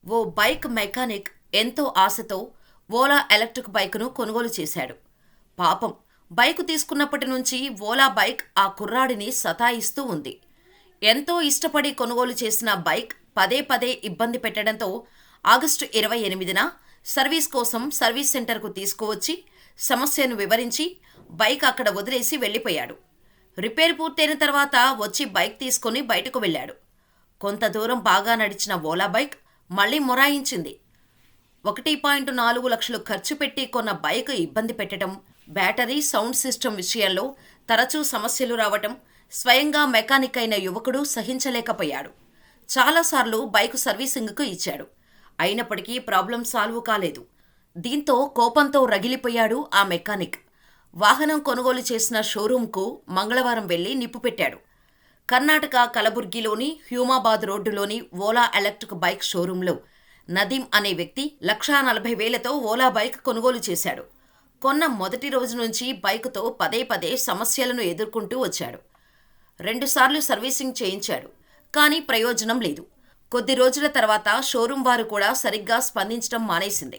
ఓ bike mechanic ఎంతో ఆశతో Ola electric బైక్ను కొనుగోలు చేశాడు. పాపం బైకు తీసుకున్నప్పటి నుంచి ఓలా బైక్ ఆ కుర్రాడిని సతాయిస్తూ ఉంది. ఎంతో ఇష్టపడి కొనుగోలు చేసిన బైక్ పదే పదే ఇబ్బంది పెట్టడంతో ఆగస్టు 28న సర్వీస్ కోసం సర్వీస్ సెంటర్కు తీసుకువచ్చి సమస్యను వివరించి బైక్ అక్కడ వదిలేసి వెళ్లిపోయాడు. రిపేర్ పూర్తయిన తర్వాత వచ్చి బైక్ తీసుకుని బయటకు వెళ్ళాడు. కొంత దూరం బాగా నడిచిన ఓలా బైక్ మళ్లీ మొరాయించింది. 1.4 లక్షలు ఖర్చు పెట్టి కొన్న బైక్ ఇబ్బంది పెట్టడం, బ్యాటరీ సౌండ్ సిస్టమ్ విషయంలో తరచూ సమస్యలు రావటం స్వయంగా మెకానిక్ అయిన యువకుడు సహించలేకపోయాడు. చాలాసార్లు బైకు సర్వీసింగ్కు ఇచ్చాడు. అయినప్పటికీ ప్రాబ్లం సాల్వ్ కాలేదు. దీంతో కోపంతో రగిలిపోయాడు ఆ మెకానిక్. వాహనం కొనుగోలు చేసిన షోరూంకు మంగళవారం వెళ్లి నిప్పు పెట్టాడు. కర్ణాటక కలబుర్గిలోని హ్యూమాబాద్ రోడ్డులోని ఓలా ఎలక్ట్రిక్ బైక్ షోరూంలో నదీం అనే వ్యక్తి 1,40,000తో ఓలా బైక్ కొనుగోలు చేశాడు. కొన్న మొదటి రోజు నుంచి బైకుతో పదే పదే సమస్యలను ఎదుర్కొంటూ వచ్చాడు. 2 సార్లు సర్వీసింగ్ చేయించాడు. కానీ ప్రయోజనం లేదు. కొద్ది రోజుల తర్వాత షోరూం వారు కూడా సరిగ్గా స్పందించడం మానేసింది.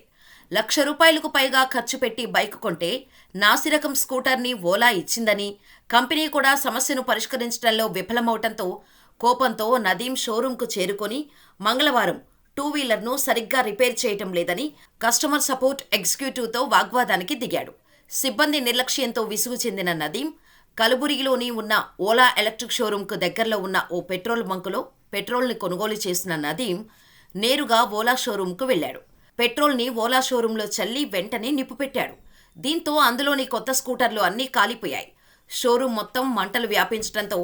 ₹1,00,000కు పైగా ఖర్చు పెట్టి బైక్ కొంటే నాసిరకం స్కూటర్ని ఓలా ఇచ్చిందని, కంపెనీ కూడా సమస్యను పరిష్కరించడంలో విఫలమవటంతో కోపంతో నదీం షోరూంకు చేరుకొని మంగళవారం 2 వీలర్ను సరిగ్గా రిపేర్ చేయటం లేదని కస్టమర్ సపోర్ట్ ఎగ్జిక్యూటివ్తో వాగ్వాదానికి దిగాడు. సిబ్బంది నిర్లక్ష్యంతో విసుగు చెందిన నదీం కలబురిగిలోని ఉన్న ఓలా ఎలక్ట్రిక్ షోరూంకు దగ్గరలో ఉన్న ఓ పెట్రోల్ బంకులో పెట్రోల్ని కొనుగోలు చేసిన నదీం నేరుగా ఓలా షోరూంకు వెళ్లాడు. పెట్రోల్ని ఓలా షోరూంలో చల్లి వెంటనే నిప్పు పెట్టాడు. దీంతో అందులోని కొత్త స్కూటర్లు అన్నీ కాలిపోయాయి. షోరూం మొత్తం మంటలు వ్యాపించడంతో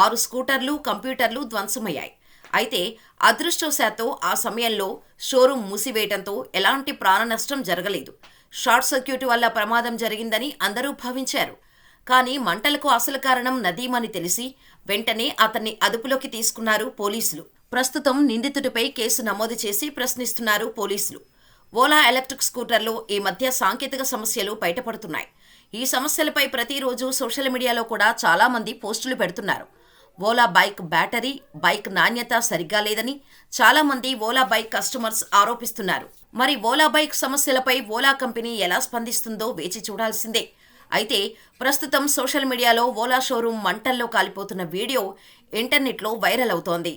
6 స్కూటర్లు, కంప్యూటర్లు ధ్వంసమయ్యాయి. అయితే అదృష్టవశాత్తు ఆ సమయంలో షోరూం మూసివేయడంతో ఎలాంటి ప్రాణ నష్టం జరగలేదు. షార్ట్ సర్క్యూట్ వల్ల ప్రమాదం జరిగిందని అందరూ భావించారు. కానీ మంటలకు అసలు కారణం నదీం అని తెలిసి వెంటనే అతన్ని అదుపులోకి తీసుకున్నారు పోలీసులు. ప్రస్తుతం నిందితుడిపై కేసు నమోదు చేసి ప్రశ్నిస్తున్నారు పోలీసులు. ఓలా ఎలక్ట్రిక్ స్కూటర్లో ఈ మధ్య సాంకేతిక సమస్యలు బయటపడుతున్నాయి. ఈ సమస్యలపై ప్రతిరోజు సోషల్ మీడియాలో కూడా చాలా మంది పోస్టులు పెడుతున్నారు. ఓలా బైక్ బ్యాటరీ, బైక్ నాణ్యత సరిగ్గా లేదని చాలా మంది ఓలా బైక్ కస్టమర్స్ ఆరోపిస్తున్నారు. మరి ఓలా బైక్ సమస్యలపై ఓలా కంపెనీ ఎలా స్పందిస్తుందో వేచి చూడాల్సిందే. అయితే ప్రస్తుతం సోషల్ మీడియాలో ఓలా షోరూం మంటల్లో కాలిపోతున్న వీడియో ఇంటర్నెట్లో వైరల్ అవుతోంది.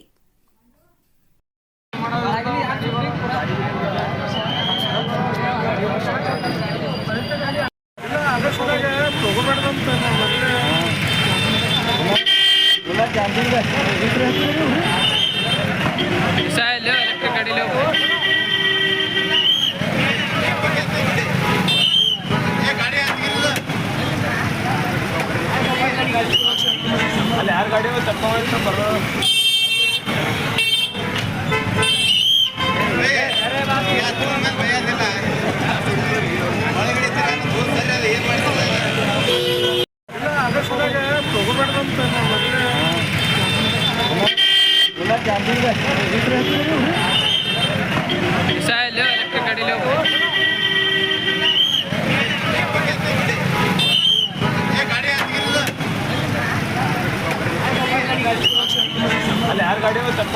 ಅಲ್ಲಿ ಯಾರು ಗಾಡಿ ತಪ್ಪ ಎಲೆಕ್ಟ್ರಿಕ್ ಗಾಡಿలో ಅಲ್ಲಿ ಯಾರು ಗಾಡಿ ತಪ್ಪ